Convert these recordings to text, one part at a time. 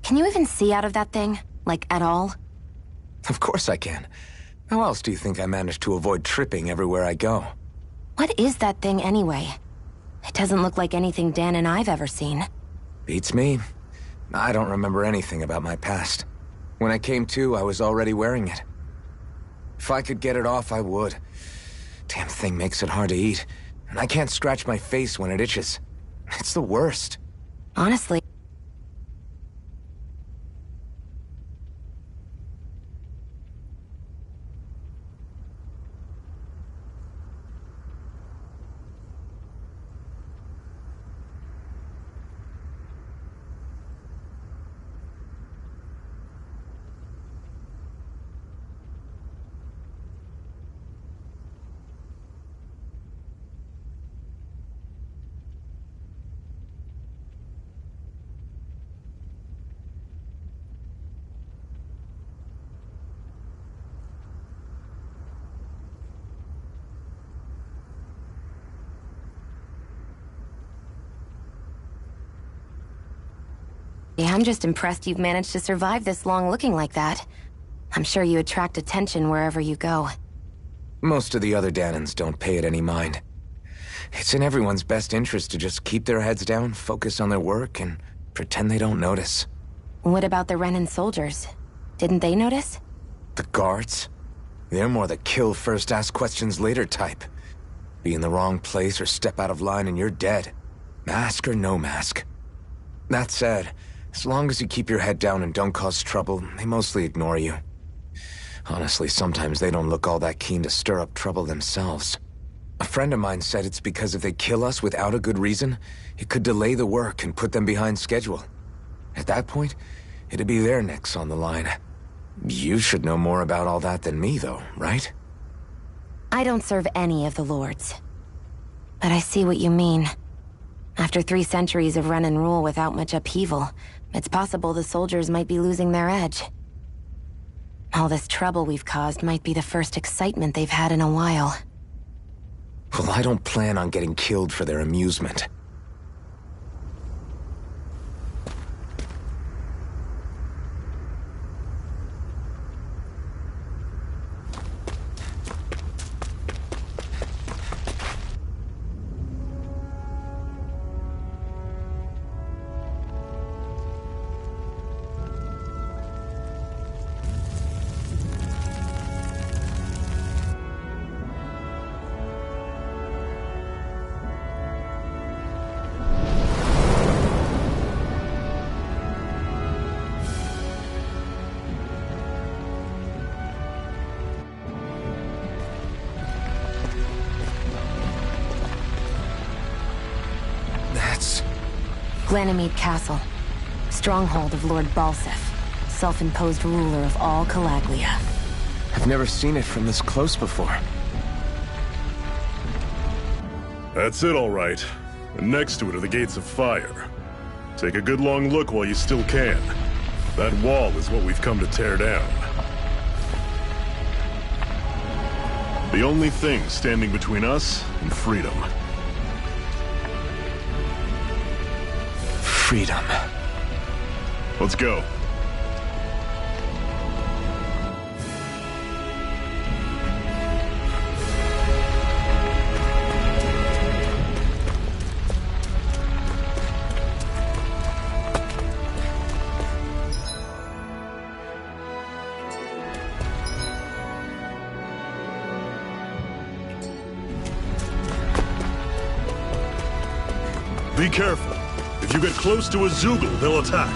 Can you even see out of that thing? Like, at all? Of course I can. How else do you think I managed to avoid tripping everywhere I go? What is that thing anyway? It doesn't look like anything Dan and I've ever seen. Beats me. I don't remember anything about my past. When I came to, I was already wearing it. If I could get it off, I would. Damn thing makes it hard to eat, and I can't scratch my face when it itches. It's the worst. Honestly. Yeah, I'm just impressed you've managed to survive this long looking like that. I'm sure you attract attention wherever you go. Most of the other Dahnans don't pay it any mind. It's in everyone's best interest to just keep their heads down, focus on their work, and pretend they don't notice. What about the Renan soldiers? Didn't they notice? The guards? They're more the kill first, ask questions later type. Be in the wrong place or step out of line and you're dead. Mask or no mask. That said, as long as you keep your head down and don't cause trouble, they mostly ignore you. Honestly, sometimes they don't look all that keen to stir up trouble themselves. A friend of mine said it's because if they kill us without a good reason, it could delay the work and put them behind schedule. At that point, it'd be their necks on the line. You should know more about all that than me, though, right? I don't serve any of the lords. But I see what you mean. After 3 centuries of Renan rule without much upheaval, it's possible the soldiers might be losing their edge. All this trouble we've caused might be the first excitement they've had in a while. Well, I don't plan on getting killed for their amusement. Glanamede Castle, stronghold of Lord Balseph, self-imposed ruler of all Calaglia. I've never seen it from this close before. That's it, all right. And next to it are the Gates of Fire. Take a good long look while you still can. That wall is what we've come to tear down. The only thing standing between us and freedom. Freedom. Let's go. Be careful. If you get close to a Zeugle, they'll attack.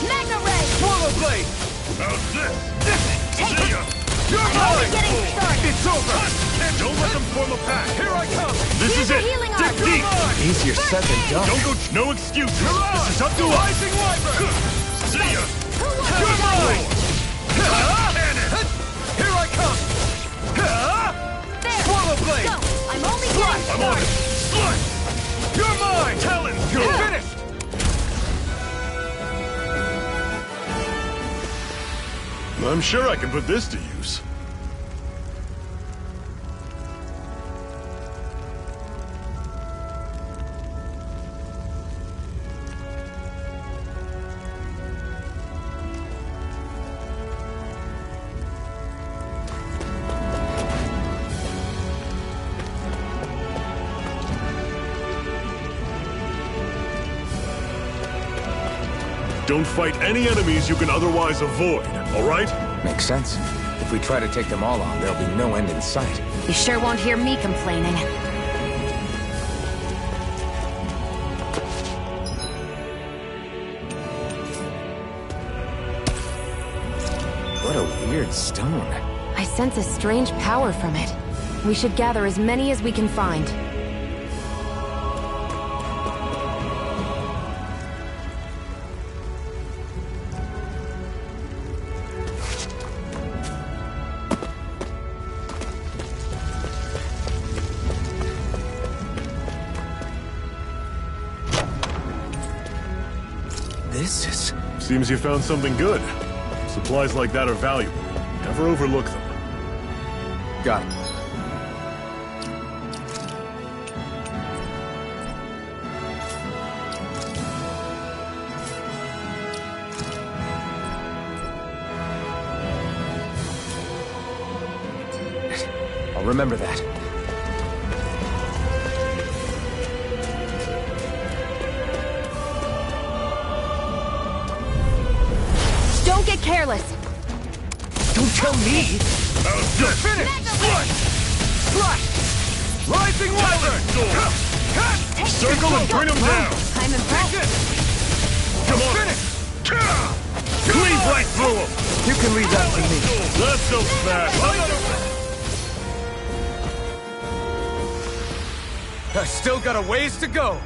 Magna Ray! Swallow Blade! How's this? Take See ya! You're Only mine! getting started! It's over! Don't let them form a pack! Here I come! This Here's is a it! healing Dig arm. deep! Easier said than done. Don't go... No excuses! This is up to us! Rising Wyvern! See ya! Who wants You're to die? mine! Cannon! Here I come! There! Swallow Blade! Go! I'm sure I can put this to use. Don't fight any enemies you can otherwise avoid, all right? Makes sense. If we try to take them all on, there'll be no end in sight. You sure won't hear me complaining. What a weird stone. I sense a strange power from it. We should gather as many as we can find. This is... Seems you found something good. Supplies like that are valuable. Never overlook them. Got it. I'll remember that. Don't get careless! Don't tell me! You're Finished! Slash! Rising Wyvern! Circle and bring them down! I'm impressed. Come on! Cleave right through them! You can leave that to me. Not so fast! I still got a ways to go.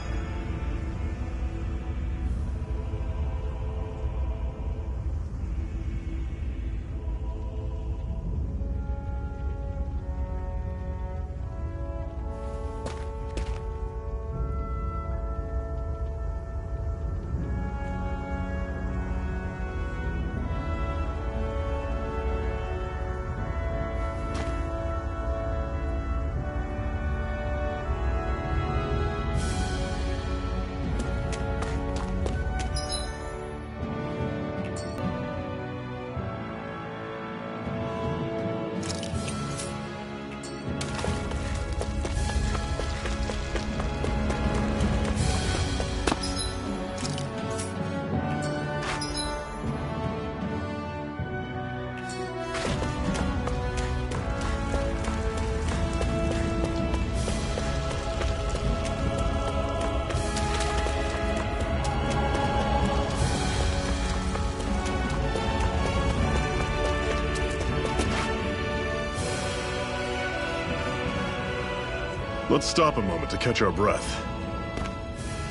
Let's stop a moment to catch our breath.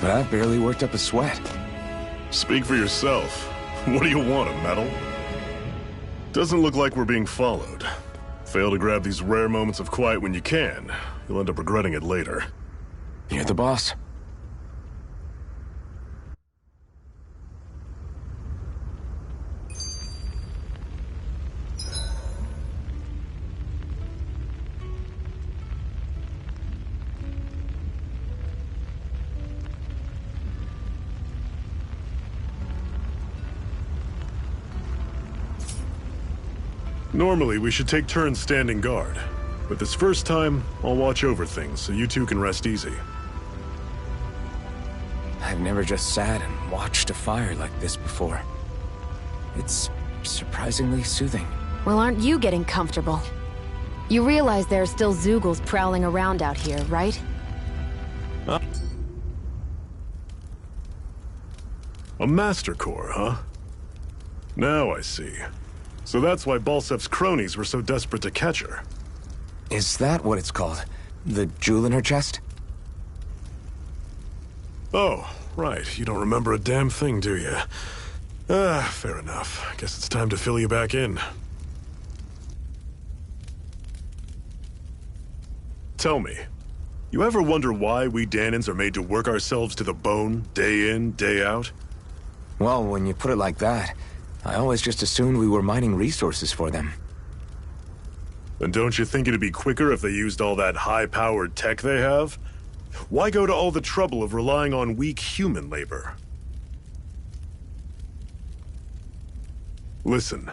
That barely worked up a sweat. Speak for yourself. What do you want, a medal? Doesn't look like we're being followed. Fail to grab these rare moments of quiet when you can. You'll end up regretting it later. You're the boss. Normally, we should take turns standing guard. But this first time, I'll watch over things so you two can rest easy. I've never just sat and watched a fire like this before. It's surprisingly soothing. Well, aren't you getting comfortable? You realize there are still Zeugles prowling around out here, right? A Master Core, huh? Now I see. So that's why Balsef's cronies were so desperate to catch her. Is that what it's called? The jewel in her chest? Oh, right. You don't remember a damn thing, do you? Fair enough. Guess it's time to fill you back in. Tell me, you ever wonder why we Dahnans are made to work ourselves to the bone, day in, day out? Well, when you put it like that, I always just assumed we were mining resources for them. And don't you think it'd be quicker if they used all that high-powered tech they have? Why go to all the trouble of relying on weak human labor? Listen,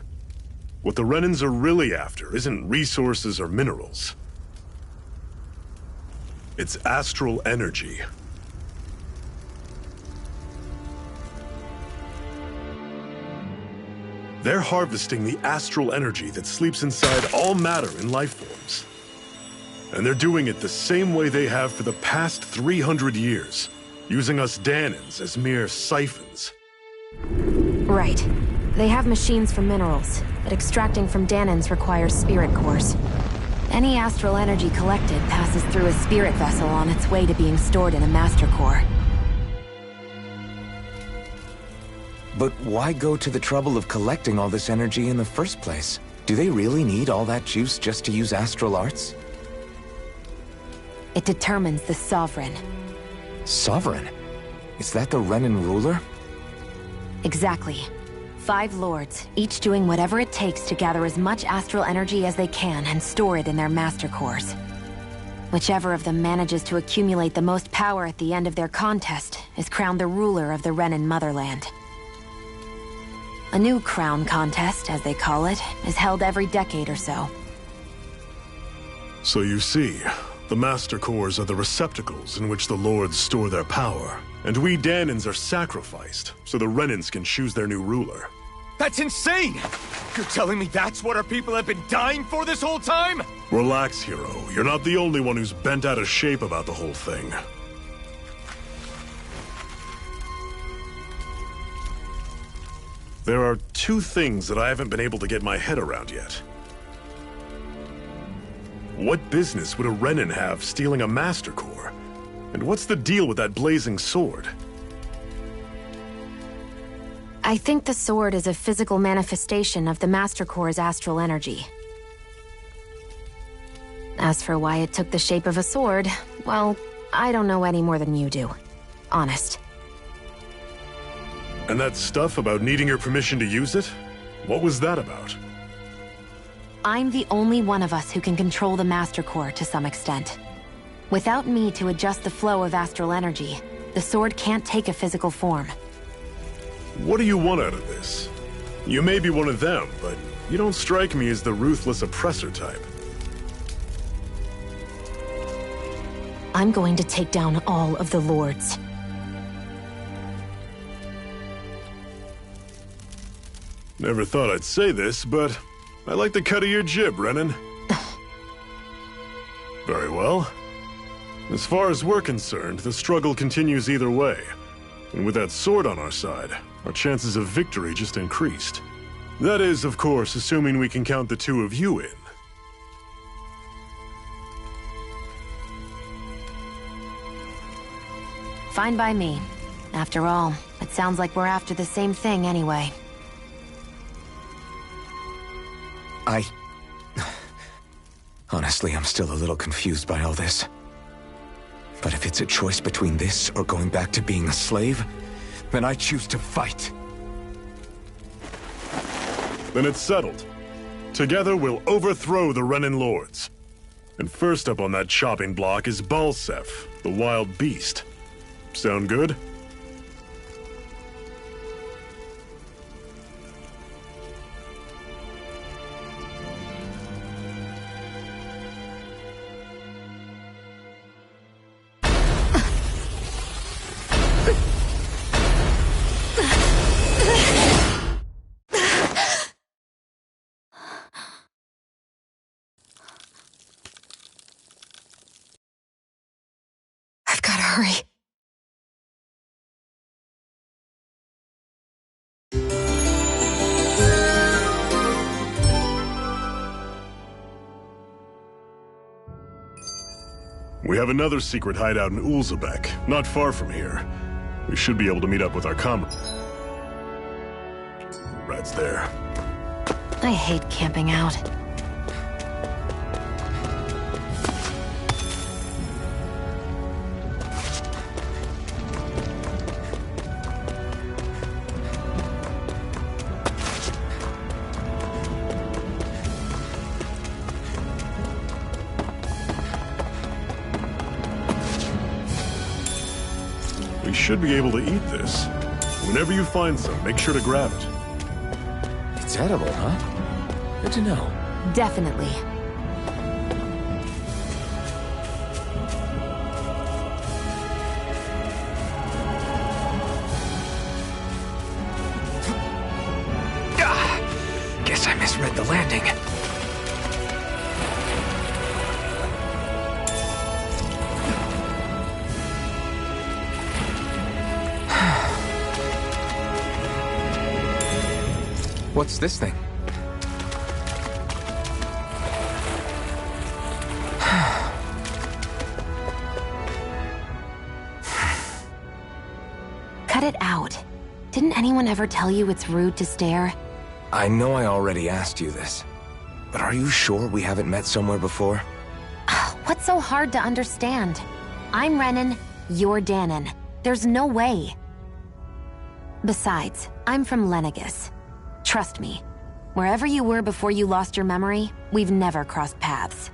what the Renans are really after isn't resources or minerals. It's astral energy. They're harvesting the astral energy that sleeps inside all matter in life forms. And they're doing it the same way they have for the past 300 years, using us Dahnans as mere siphons. Right. They have machines for minerals, but extracting from Dahnans requires spirit cores. Any astral energy collected passes through a spirit vessel on its way to being stored in a master core. But why go to the trouble of collecting all this energy in the first place? Do they really need all that juice just to use astral arts? It determines the Sovereign. Sovereign? Is that the Renan ruler? Exactly. 5 lords, each doing whatever it takes to gather as much astral energy as they can and store it in their master cores. Whichever of them manages to accumulate the most power at the end of their contest is crowned the ruler of the Renan motherland. A new crown contest, as they call it, is held every decade or so. So you see, the Master Cores are the receptacles in which the Lords store their power. And we Dahnans are sacrificed, so the Renans can choose their new ruler. That's insane! You're telling me that's what our people have been dying for this whole time? Relax, hero. You're not the only one who's bent out of shape about the whole thing. There are 2 things that I haven't been able to get my head around yet. What business would a Renan have stealing a Master Core? And what's the deal with that blazing sword? I think the sword is a physical manifestation of the Master Core's astral energy. As for why it took the shape of a sword, well, I don't know any more than you do. Honest. And that stuff about needing your permission to use it? What was that about? I'm the only one of us who can control the Master Core to some extent. Without me to adjust the flow of astral energy, the sword can't take a physical form. What do you want out of this? You may be one of them, but you don't strike me as the ruthless oppressor type. I'm going to take down all of the lords. Never thought I'd say this, but I like the cut of your jib, Renan. Very well. As far as we're concerned, the struggle continues either way. And with that sword on our side, our chances of victory just increased. That is, of course, assuming we can count the 2 of you in. Fine by me. After all, it sounds like we're after the same thing anyway. Honestly, I'm still a little confused by all this. But if it's a choice between this or going back to being a slave, then I choose to fight. Then it's settled. Together we'll overthrow the Renan Lords. And first up on that chopping block is Balseph, the wild beast. Sound good? I've gotta hurry. We have another secret hideout in Ulzebek, not far from here. We should be able to meet up with our comrades. Rats there. I hate camping out. should be able to eat this. Whenever you find some, make sure to grab it. It's edible, huh? Good to know. Definitely. Guess I misread the landing. What's this thing? Cut it out. Didn't anyone ever tell you it's rude to stare? I know I already asked you this, but are you sure we haven't met somewhere before? What's so hard to understand? I'm Renan, you're Danon. There's no way. Besides, I'm from Lenegis. Trust me, wherever you were before you lost your memory, we've never crossed paths.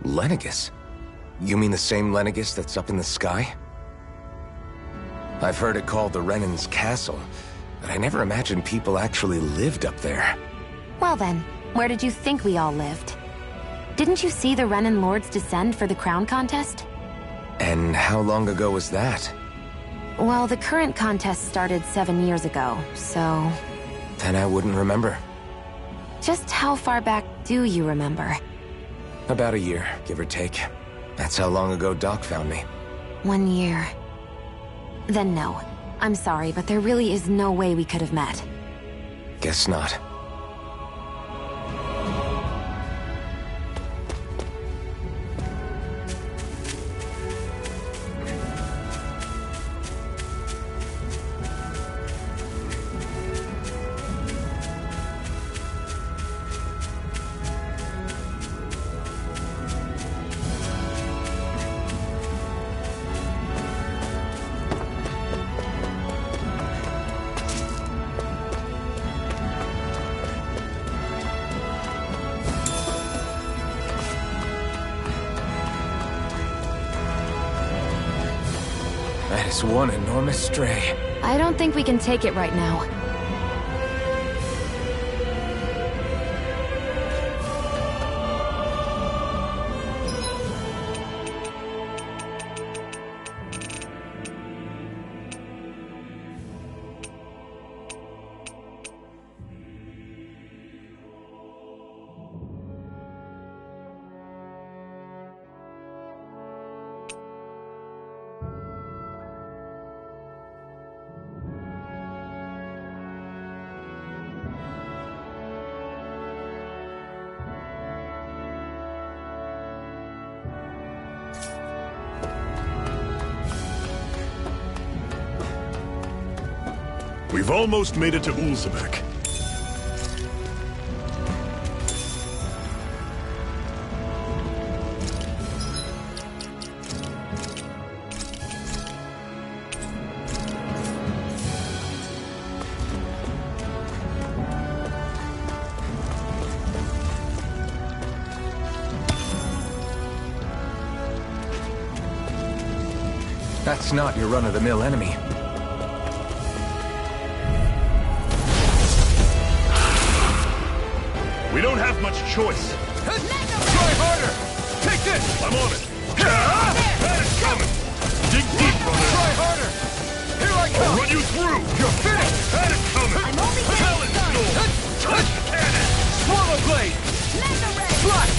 Lenegis? You mean the same Lenegis that's up in the sky? I've heard it called the Renan's Castle, but I never imagined people actually lived up there. Well then, where did you think we all lived? Didn't you see the Renan Lords descend for the crown contest? And how long ago was that? Well, the current contest started 7 years ago, so... Then I wouldn't remember. Just how far back do you remember? About a year, give or take. That's how long ago Doc found me. 1 year. Then no. I'm sorry, but there really is no way we could have met. Guess not. That is one enormous stray. I don't think we can take it right now. We've almost made it to Ulzebek. That's not your run-of-the-mill enemy. We don't have much choice. Try harder! Take this! I'm on it. That is coming. Dig deep, brother. Try harder! Here I I'll come! run you through. You're finished! That is coming. I'm only getting Talon started. Storm. Touch cannon. Swallow blade! Mega Ray! Slash!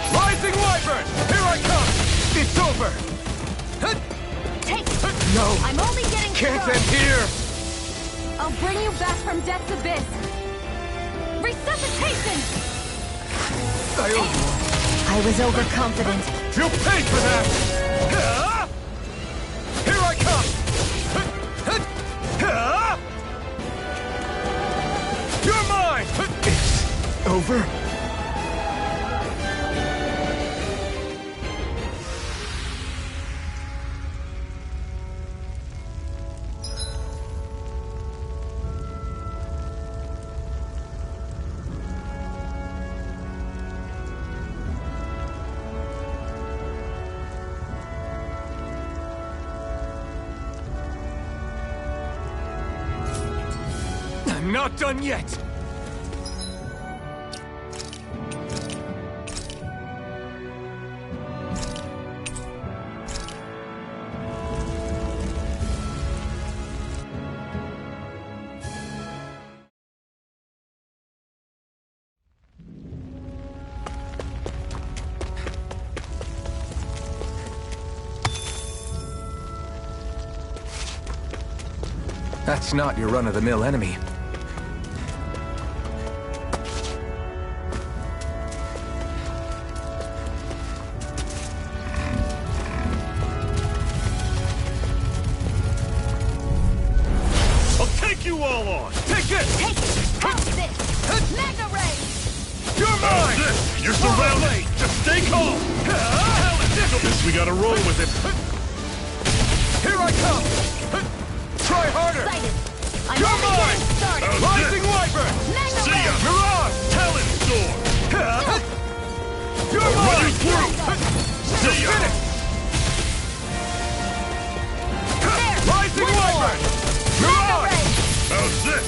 Rising Wyvern! Here I come! It's over! Take it! No! I'm only getting Can't started. end here! I'll bring you back from death's abyss. Resuscitation! I was overconfident. You paid for that! Here I come! You're mine! It's over? I'm not done yet! That's not your run-of-the-mill enemy. I'll take you all on! Take it! Take it! How's this? Mega Ray! You're How's mine! this? You're Swallow surrounded! blade. Just stay calm! Guess we gotta roll with it. Here I come! Try harder! Excited! I'm You're only mine! getting started! Rising Wyvern! Mega See ya! Ray! Mirage! Talon Sword! You're Run you mine! through! See ya! Finish! There! Rising One more. Wyvern! Mega Mirage! Ray! How's this?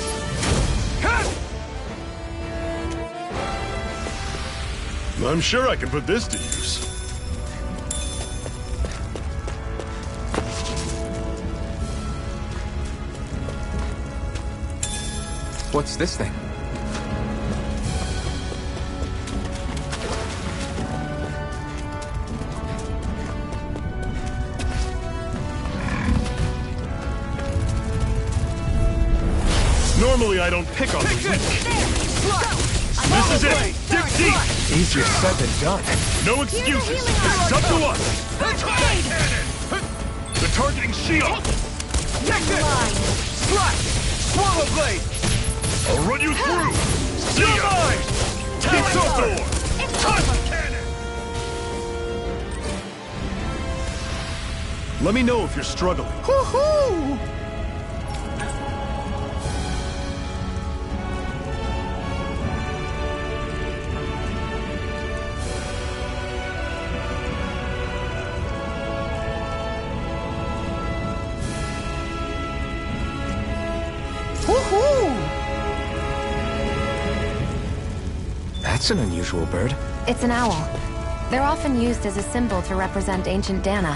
I'm sure I can put this to use. What's this thing? Normally I don't pick on these. Take it! This is it! Dig deep! Easier said than done. No excuses! It's up to us! They're targeting Shion! Take it! Slash! Swallow blade! I'll run you through! See You're ya! mine! Talon It's over! Sword! It's Touch over! cannon! Let me know if you're struggling. Woohoo! That's an unusual bird. It's an owl. They're often used as a symbol to represent ancient Dana.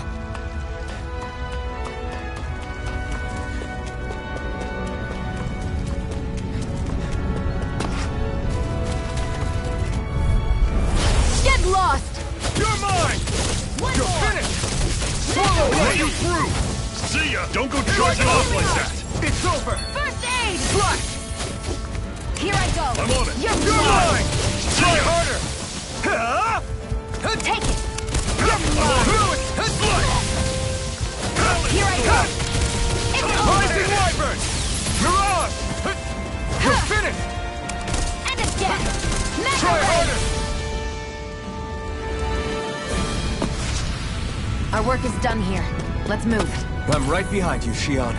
Get lost! You're mine! One You're more! finished! Swallow I'll run blade! you through! See ya! Don't go charging off like that! It's over! First aid! Slash! Here I go! I'm on it. You're You're mine! Try See ya! harder! Ha! Take it! Through it! Slash! Here I go! It's Rising over! Wyvern! Mirage! You're finished! And again! Mega Try Ray! harder! Our work is done here. Let's move. I'm right behind you, Shion.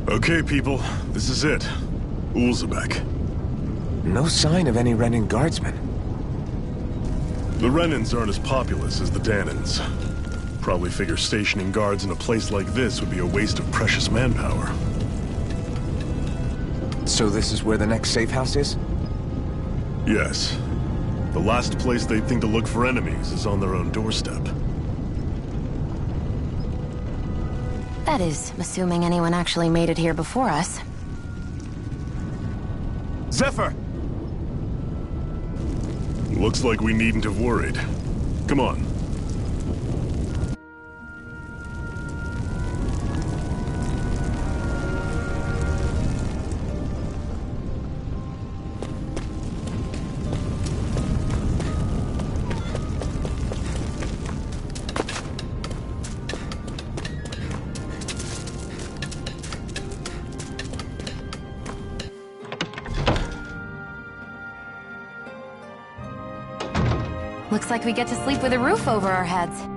Okay, people. This is it. Ulzebek. No sign of any Renan guardsmen. The Renans aren't as populous as the Danans. Probably figure stationing guards in a place like this would be a waste of precious manpower. So this is where the next safe house is? Yes. The last place they'd think to look for enemies is on their own doorstep. That is, assuming anyone actually made it here before us. Zephyr! Looks like we needn't have worried. Come on. Looks like we get to sleep with a roof over our heads.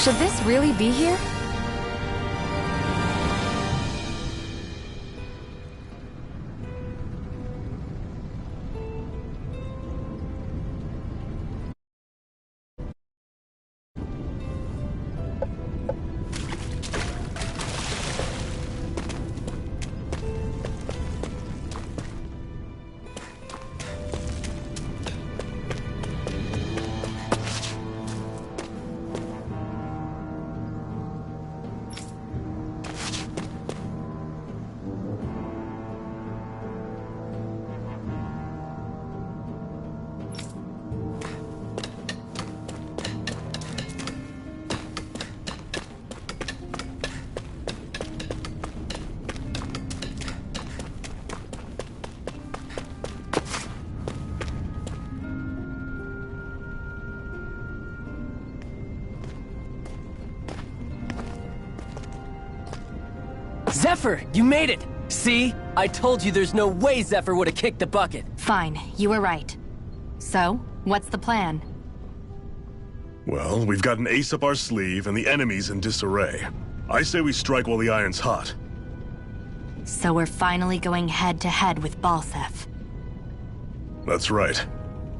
Should this really be here? Zephyr, you made it! See? I told you there's no way Zephyr would have kicked the bucket. Fine, you were right. So, what's the plan? Well, we've got an ace up our sleeve and the enemy's in disarray. I say we strike while the iron's hot. So we're finally going head-to-head with Balseph. That's right.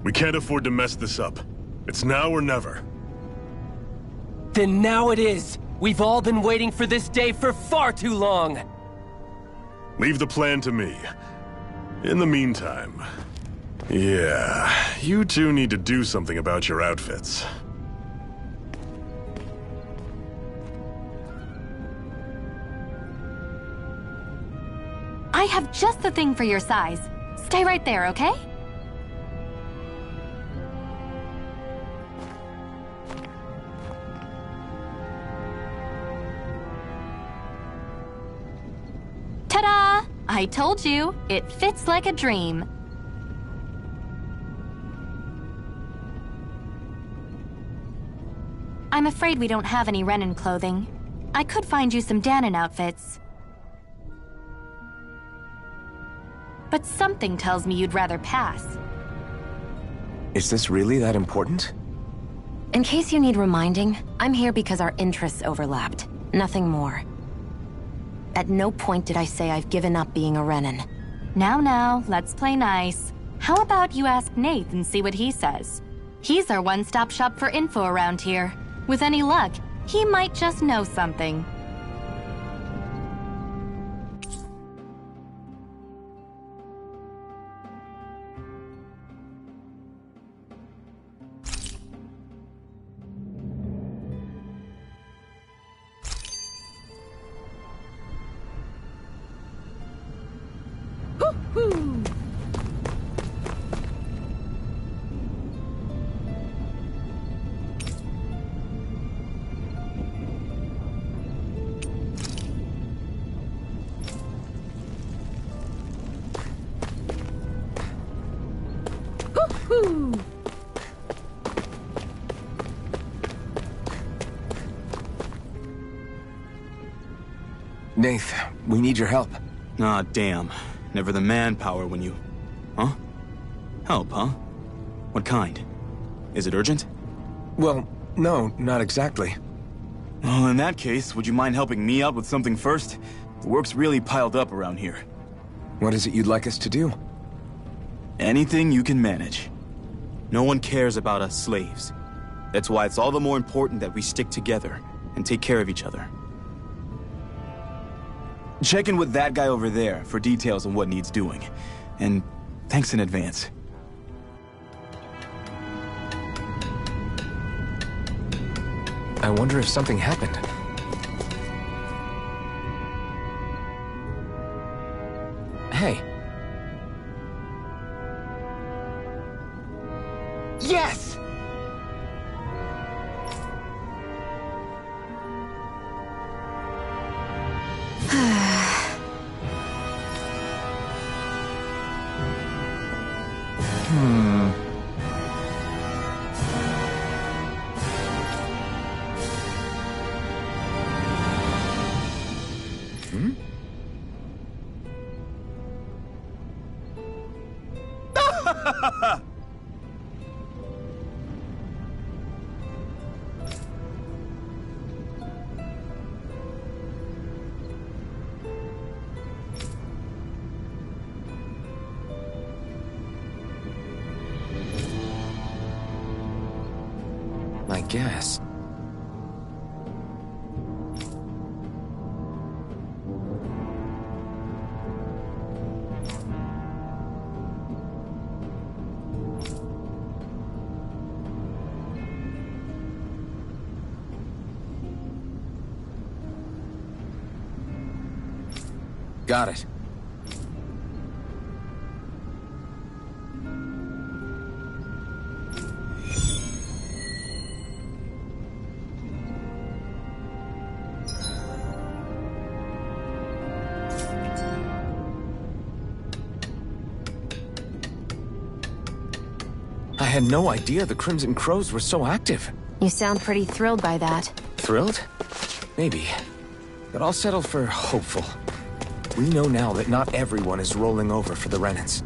We can't afford to mess this up. It's now or never. Then now it is! We've all been waiting for this day for far too long! Leave the plan to me. In the meantime... yeah, you two need to do something about your outfits. I have just the thing for your size. Stay right there, okay? Ta-da! I told you, it fits like a dream. I'm afraid we don't have any Renan clothing. I could find you some Dahnan outfits. But something tells me you'd rather pass. Is this really that important? In case you need reminding, I'm here because our interests overlapped. Nothing more. At no point did I say I've given up being a Renan. Now, let's play nice. How about you ask Nath and see what he says? He's our one-stop shop for info around here. With any luck, he might just know something. Woo! Nath, we need your help. Ah, damn. Never the manpower when you... Huh? Help, huh? What kind? Is it urgent? Well, no, not exactly. Well, in that case, would you mind helping me out with something first? The work's really piled up around here. What is it you'd like us to do? Anything you can manage. No one cares about us slaves. That's why it's all the more important that we stick together and take care of each other. Check in with that guy over there for details on what needs doing. And thanks in advance. I wonder if something happened. Hey. Yes! I guess. Got it. I had no idea the Crimson Crows were so active. You sound pretty thrilled by that. Thrilled? Maybe. But I'll settle for hopeful. We know now that not everyone is rolling over for the Renans.